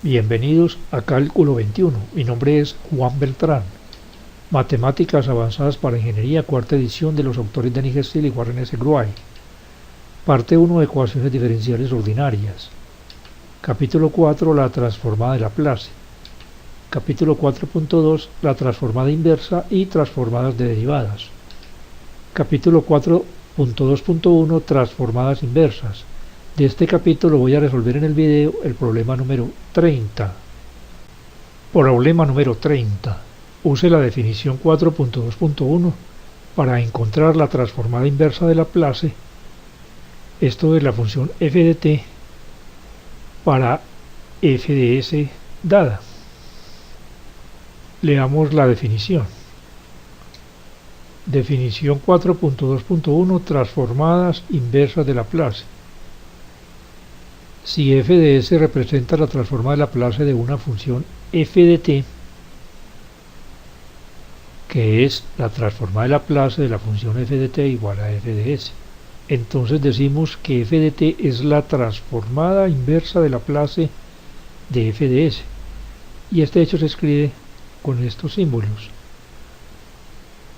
Bienvenidos a Cálculo 21. Mi nombre es Juan Beltrán. Matemáticas avanzadas para ingeniería, cuarta edición, de los autores Denis Steele y Warren S. Gruay. Parte 1 de ecuaciones diferenciales ordinarias. Capítulo 4, la transformada de Laplace. Capítulo 4.2, la transformada inversa y transformadas de derivadas. Capítulo 4.2.1, transformadas inversas. De este capítulo voy a resolver en el video el problema número 30. Problema número 30. Use la definición 4.2.1 para encontrar la transformada inversa de Laplace, esto es la función f de t, para f de s dada. Leamos la definición. Definición 4.2.1, transformadas inversas de Laplace. Si f de s representa la transformada de Laplace de una función f de t, que es la transformada de Laplace de la función f de t igual a f de s, entonces decimos que f de t es la transformada inversa de Laplace de f de s, y este hecho se escribe con estos símbolos.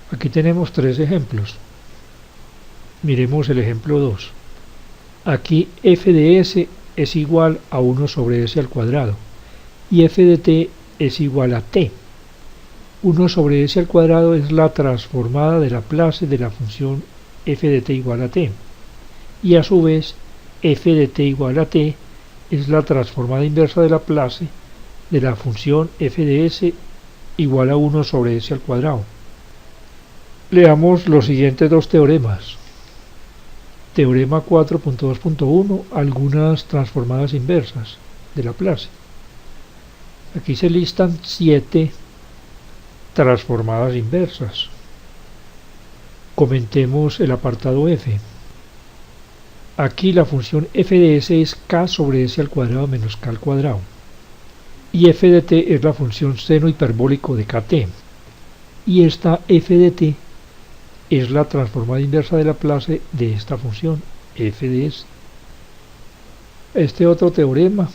Aquí tenemos tres ejemplos. Miremos el ejemplo 2. Aquí f de s es igual a 1 sobre s al cuadrado y f de t es igual a t. 1 sobre s al cuadrado es la transformada de Laplace de la función f de t igual a t, y a su vez f de t igual a t es la transformada inversa de Laplace de la función f de s igual a 1 sobre s al cuadrado. Leamos los siguientes dos teoremas. Teorema 4.2.1, algunas transformadas inversas de Laplace. Aquí se listan 7 transformadas inversas. Comentemos el apartado f. Aquí la función f de s es k sobre s al cuadrado menos k al cuadrado, y f de t es la función seno hiperbólico de kt, y esta f de t es la transformada inversa de Laplace de esta función f de s. Este otro teorema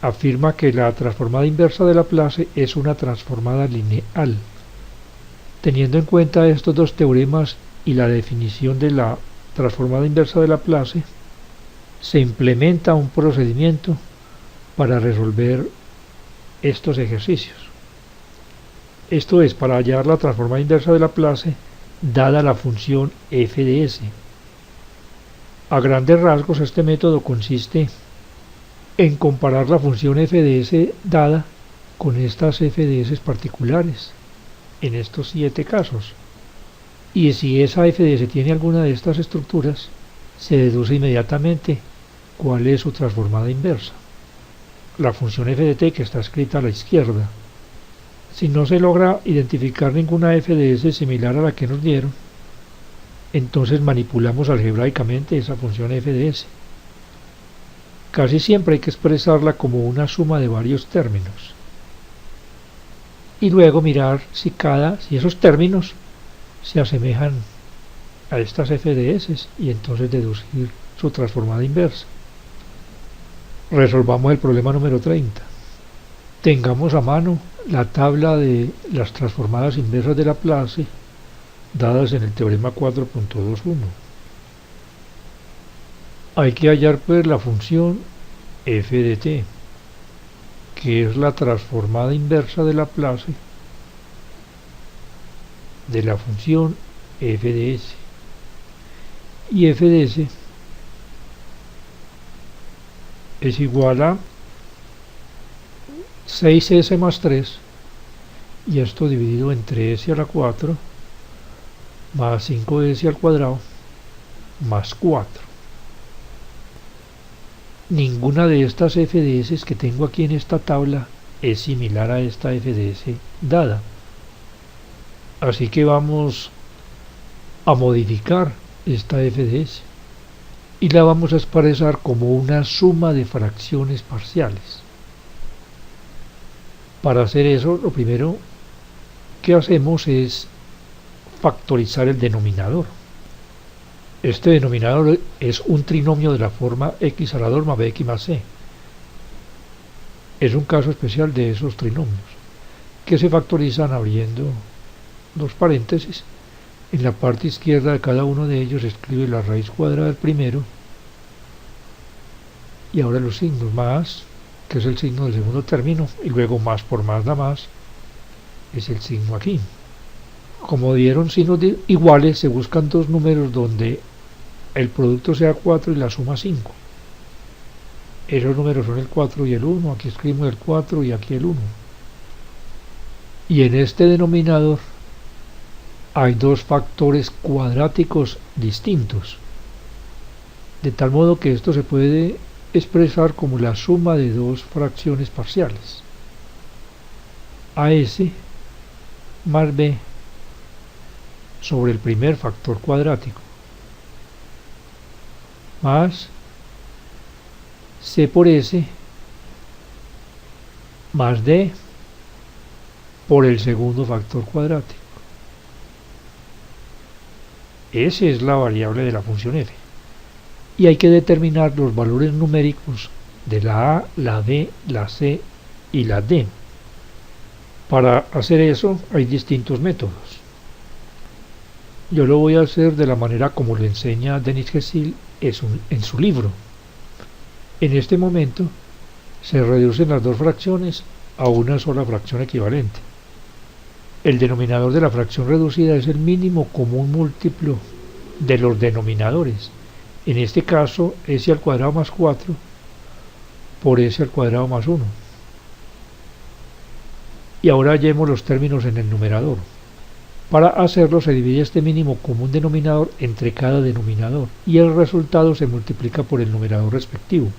afirma que la transformada inversa de Laplace es una transformada lineal. Teniendo en cuenta estos dos teoremas y la definición de la transformada inversa de Laplace, se implementa un procedimiento para resolver estos ejercicios. Esto es, para hallar la transformada inversa de Laplace dada la función f de s. A grandes rasgos, este método consiste en comparar la función f de s dada con estas f de s particulares en estos 7 casos, y si esa f de s tiene alguna de estas estructuras, se deduce inmediatamente cuál es su transformada inversa, la función f de t que está escrita a la izquierda. Si no se logra identificar ninguna f de s similar a la que nos dieron, entonces manipulamos algebraicamente esa función f de s. Casi siempre hay que expresarla como una suma de varios términos, y luego mirar si esos términos se asemejan a estas f de s, y entonces deducir su transformada inversa. Resolvamos el problema número 30. Tengamos a mano la tabla de las transformadas inversas de Laplace dadas en el teorema 4.2.1. Hay que hallar pues la función f de t, que es la transformada inversa de Laplace de la función f de s, y f de s es igual a 6s más 3, y esto dividido entre s a la 4 más 5s al cuadrado más 4. Ninguna de estas f de s que tengo aquí en esta tabla es similar a esta f de s dada, así que vamos a modificar esta f de s y la vamos a expresar como una suma de fracciones parciales. Para hacer eso, lo primero que hacemos es factorizar el denominador. Este denominador es un trinomio de la forma x a la 2 más bx más c. es un caso especial de esos trinomios, que se factorizan abriendo dos paréntesis. En la parte izquierda de cada uno de ellos se escribe la raíz cuadrada del primero, y ahora los signos más, que es el signo del segundo término, y luego más por más da más, es el signo aquí. Como dieron signos iguales, se buscan dos números donde el producto sea 4 y la suma 5. Esos números son el 4 y el 1, aquí escribimos el 4 y aquí el 1. Y en este denominador hay dos factores cuadráticos distintos, de tal modo que esto se puede expresar como la suma de dos fracciones parciales, AS más B sobre el primer factor cuadrático, más C por S más D por el segundo factor cuadrático. S es la variable de la función f. Y hay que determinar los valores numéricos de la A, la B, la C y la D. Para hacer eso hay distintos métodos. Yo lo voy a hacer de la manera como lo enseña Denis Gesil en su libro. En este momento se reducen las dos fracciones a una sola fracción equivalente. El denominador de la fracción reducida es el mínimo común múltiplo de los denominadores. En este caso, s al cuadrado más 4 por s al cuadrado más 1. Y ahora hallemos los términos en el numerador. Para hacerlo se divide este mínimo común denominador entre cada denominador y el resultado se multiplica por el numerador respectivo.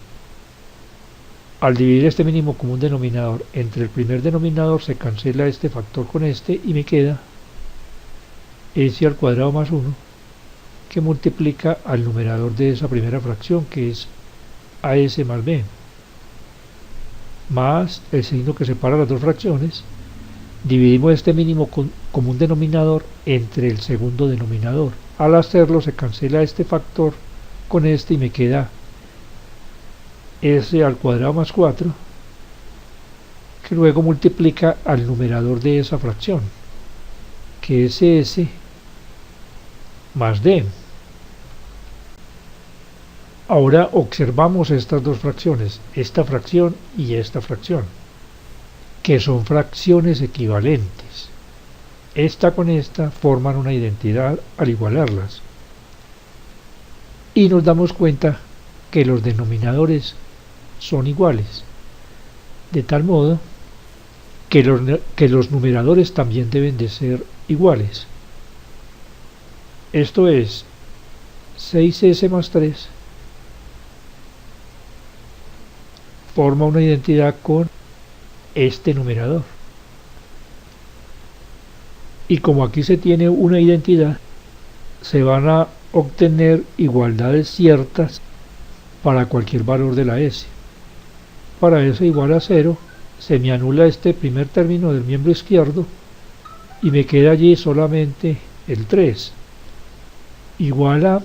Al dividir este mínimo común denominador entre el primer denominador se cancela este factor con este y me queda s al cuadrado más 1, que multiplica al numerador de esa primera fracción, que es as más b, más el signo que separa las dos fracciones. Dividimos este mínimo común denominador entre el segundo denominador. Al hacerlo se cancela este factor con este y me queda s al cuadrado más 4, que luego multiplica al numerador de esa fracción, que es s más d. Ahora observamos estas dos fracciones, esta fracción y esta fracción, que son fracciones equivalentes. Esta con esta forman una identidad al igualarlas. Y nos damos cuenta que los denominadores son iguales, de tal modo que los numeradores también deben de ser iguales. Esto es 6s más 3 forma una identidad con este numerador. Y como aquí se tiene una identidad, se van a obtener igualdades ciertas para cualquier valor de la s. Para s igual a 0, se me anula este primer término del miembro izquierdo y me queda allí solamente el 3. Igual a,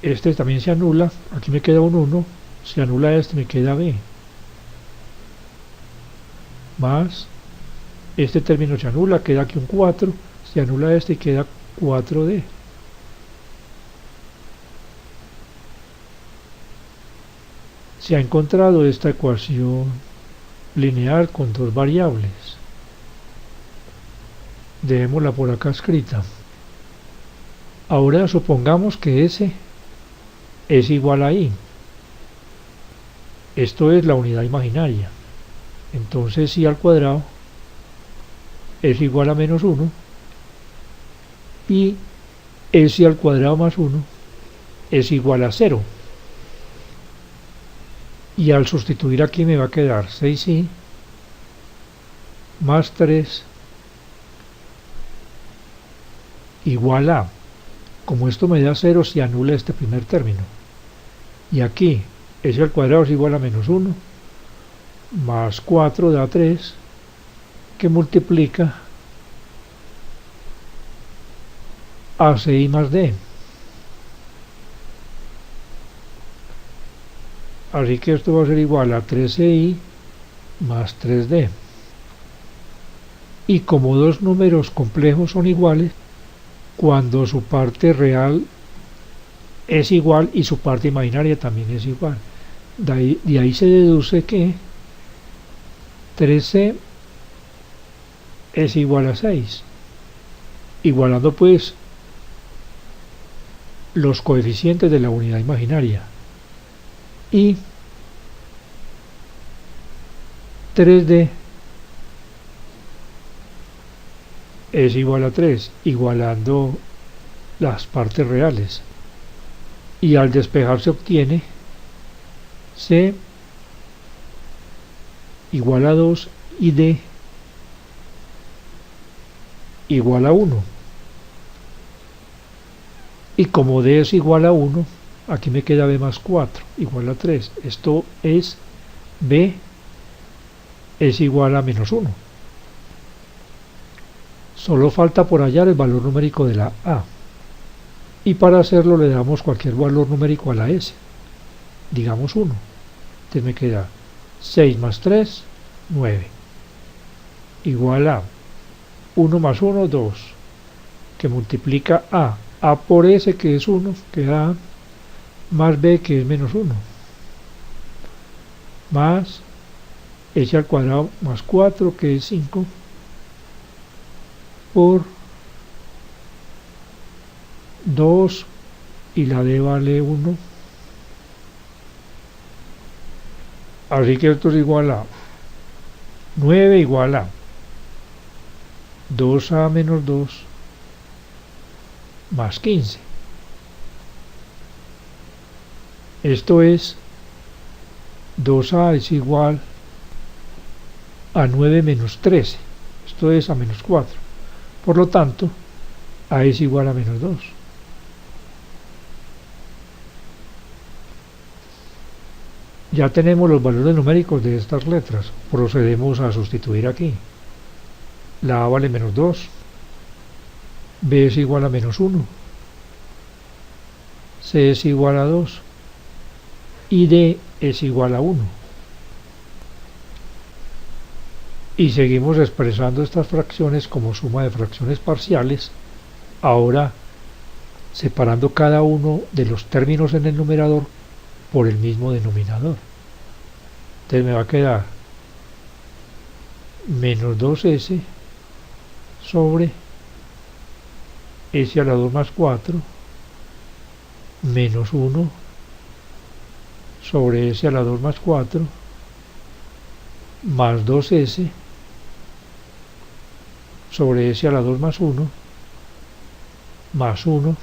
este también se anula, aquí me queda un 1, se anula este, me queda b. Más, este término se anula, queda aquí un 4, se anula este y queda 4d. Se ha encontrado esta ecuación lineal con dos variables. Dejémosla por acá escrita. Ahora supongamos que S es igual a I. Esto es la unidad imaginaria. Entonces I al cuadrado es igual a menos 1 y S al cuadrado más 1 es igual a 0. Y al sustituir aquí me va a quedar 6i más 3 igual a, como esto me da 0, se anula este primer término. Y aquí s al cuadrado es igual a menos 1 más 4 da 3, que multiplica a ci más d. Así que esto va a ser igual a 3ci más 3D. Y como dos números complejos son iguales, cuando su parte real es igual y su parte imaginaria también es igual. De ahí se deduce que 13 es igual a 6, igualando pues los coeficientes de la unidad imaginaria. Y 3D es igual a 3, igualando las partes reales. Y al despejar se obtiene C igual a 2 y D igual a 1. Y como D es igual a 1, aquí me queda B más 4 igual a 3. Esto es B es igual a menos 1. Solo falta por hallar el valor numérico de la A. Y para hacerlo le damos cualquier valor numérico a la S. Digamos 1. Entonces me queda 6 más 3, 9. Igual a 1 más 1, 2. Que multiplica A. A por S, que es 1, queda A, más B, que es menos 1. Más S al cuadrado más 4, que es 5. Por 2 y la D vale 1. Así que esto es igual a 9 igual a 2A menos 2 más 15. Esto es 2A es igual a 9 menos 13. Esto es a menos 4. Por lo tanto, A es igual a menos 2. Ya tenemos los valores numéricos de estas letras. Procedemos a sustituir aquí. La A vale menos 2. B es igual a menos 1. C es igual a 2. Y D es igual a 1. Y seguimos expresando estas fracciones como suma de fracciones parciales, ahora separando cada uno de los términos en el numerador por el mismo denominador. Entonces me va a quedar menos 2S sobre S a la 2 más 4 menos 1 sobre S a la 2 más 4 más 2S sobre S a la 2 más 1 más 1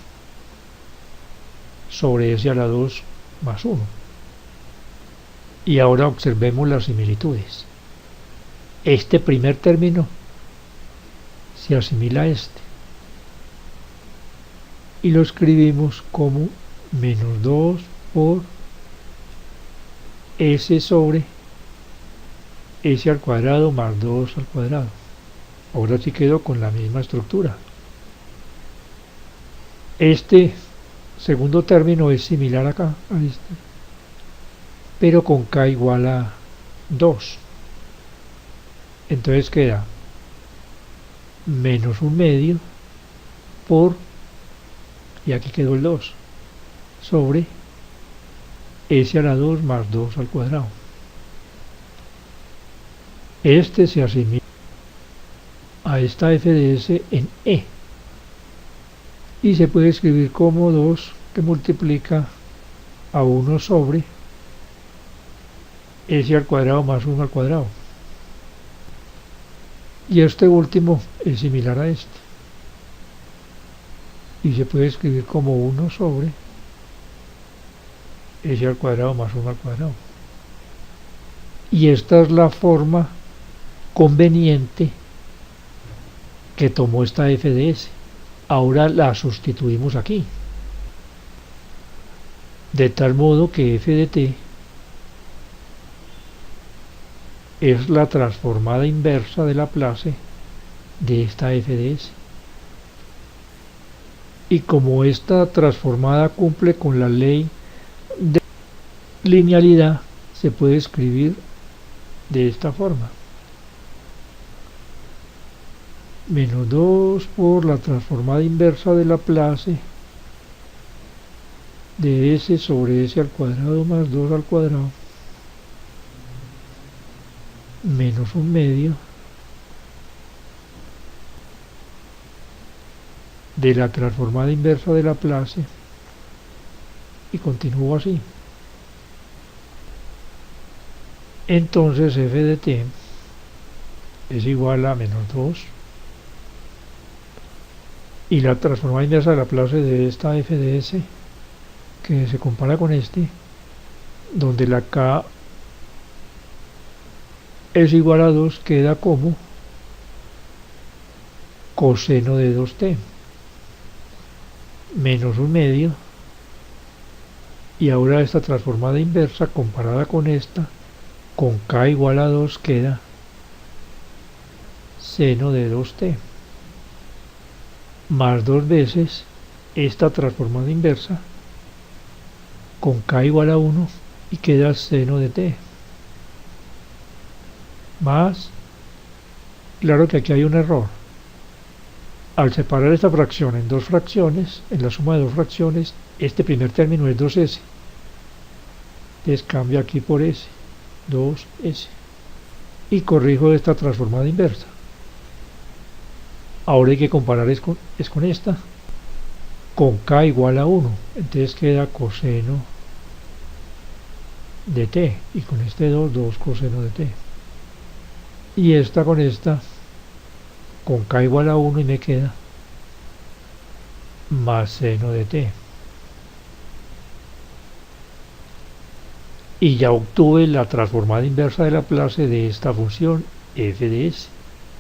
sobre S a la 2 más 1. Y ahora observemos las similitudes. Este primer término se asimila a este y lo escribimos como menos 2 por S sobre S al cuadrado más 2 al cuadrado. Ahora sí quedo con la misma estructura. Este segundo término es similar acá a este, pero con K igual a 2. Entonces queda menos 1 medio por, y aquí quedó el 2, sobre S a la 2 más 2 al cuadrado. Este se asimila a esta f de s en E y se puede escribir como 2 que multiplica a 1 sobre S al cuadrado más 1 al cuadrado. Y este último es similar a este y se puede escribir como 1 sobre S al cuadrado más 1 al cuadrado. Y esta es la forma conveniente que tomó esta f de s. Ahora la sustituimos aquí, de tal modo que f de t es la transformada inversa de Laplace de esta f de s. Y como esta transformada cumple con la ley de linealidad, se puede escribir de esta forma. Menos 2 por la transformada inversa de Laplace de s sobre s al cuadrado más 2 al cuadrado menos 1/2 de la transformada inversa de Laplace, y continúo así. Entonces f de t es igual a menos 2 y la transformada inversa de Laplace de esta f de s, que se compara con este, donde la k es igual a 2, queda como coseno de 2t menos 1/2, y ahora esta transformada inversa comparada con esta, con k igual a 2, queda seno de 2t más 2 veces esta transformada inversa con k igual a 1 y queda seno de t más, claro que aquí hay un error, al separar esta fracción en dos fracciones, en la suma de dos fracciones, este primer término es 2s, entonces cambio aquí por s, 2s, y corrijo esta transformada inversa. Ahora hay que comparar es con esta, con k igual a 1, entonces queda coseno de t, y con este 2 coseno de t, y esta con esta, con k igual a 1, y me queda más seno de t, y ya obtuve la transformada inversa de Laplace de esta función f de s,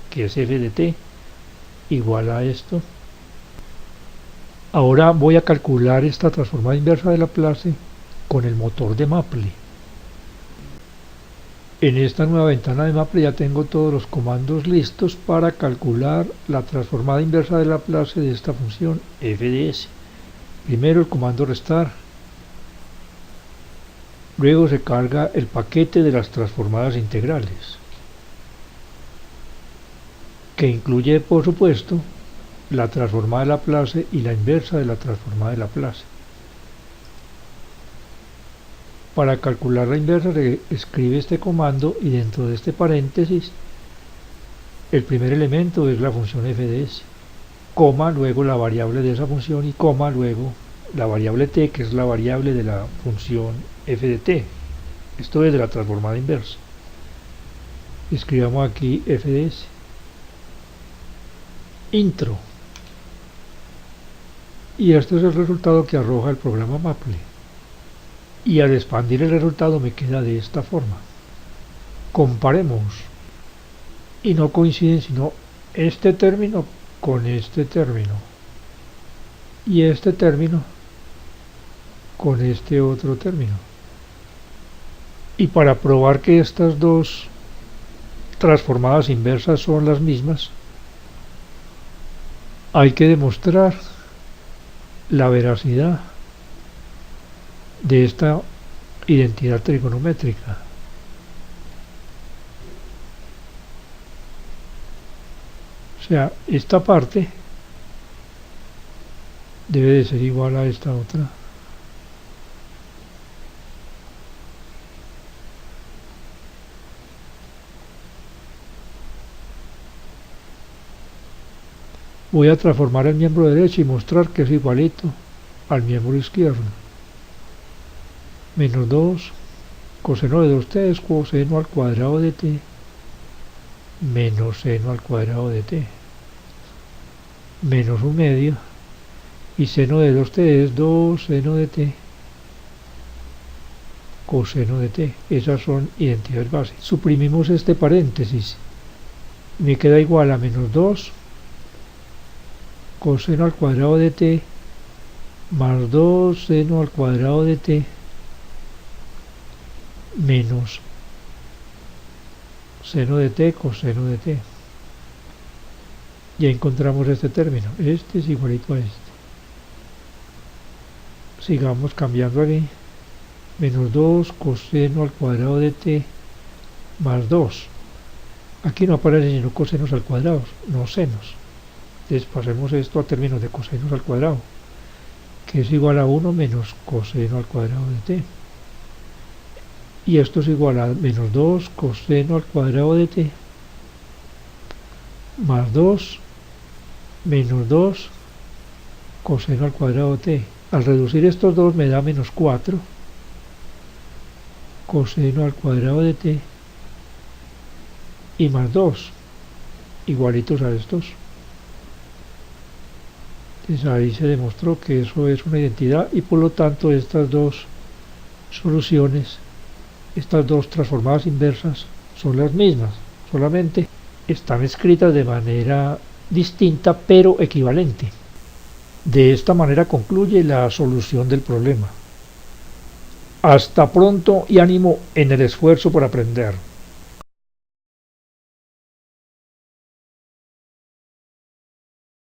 que es f de t, igual a esto. Ahora voy a calcular esta transformada inversa de Laplace con el motor de Maple. En esta nueva ventana de Maple ya tengo todos los comandos listos para calcular la transformada inversa de Laplace de esta función f de s. Primero el comando restar, luego se carga el paquete de las transformadas integrales, que incluye, por supuesto, la transformada de Laplace y la inversa de la transformada de Laplace. Para calcular la inversa se escribe este comando, y dentro de este paréntesis el primer elemento es la función f de s, coma, luego la variable de esa función, y coma, luego la variable t, que es la variable de la función f de t. Esto es de la transformada inversa. Escribamos aquí f de s. Intro. Y este es el resultado que arroja el programa Maple. Y al expandir el resultado me queda de esta forma. Comparemos. Y no coinciden sino este término con este término, y este término con este otro término. Y para probar que estas dos transformadas inversas son las mismas, hay que demostrar la veracidad de esta identidad trigonométrica. O sea, esta parte debe de ser igual a esta otra. Voy a transformar el miembro derecho y mostrar que es igualito al miembro izquierdo. Menos 2 coseno de 2t es coseno al cuadrado de t menos seno al cuadrado de t menos 1/2, y seno de 2t es 2 seno de t coseno de t. Esas son identidades base. Suprimimos este paréntesis, me queda igual a menos 2 coseno al cuadrado de t más 2 seno al cuadrado de t menos seno de t coseno de t. Ya encontramos este término, este es igualito a este. Sigamos cambiando aquí. Menos 2 coseno al cuadrado de t más 2. Aquí no aparecen sino cosenos al cuadrado, no senos. Entonces pasemos esto a términos de cosenos al cuadrado, que es igual a 1 menos coseno al cuadrado de t. Y esto es igual a menos 2 coseno al cuadrado de t más 2 menos 2 coseno al cuadrado de t. Al reducir estos dos me da menos 4 coseno al cuadrado de t y más 2 igualitos a estos. Entonces ahí se demostró que eso es una identidad y por lo tanto estas dos soluciones, estas dos transformadas inversas son las mismas, solamente están escritas de manera distinta pero equivalente. De esta manera concluye la solución del problema. Hasta pronto y ánimo en el esfuerzo por aprender.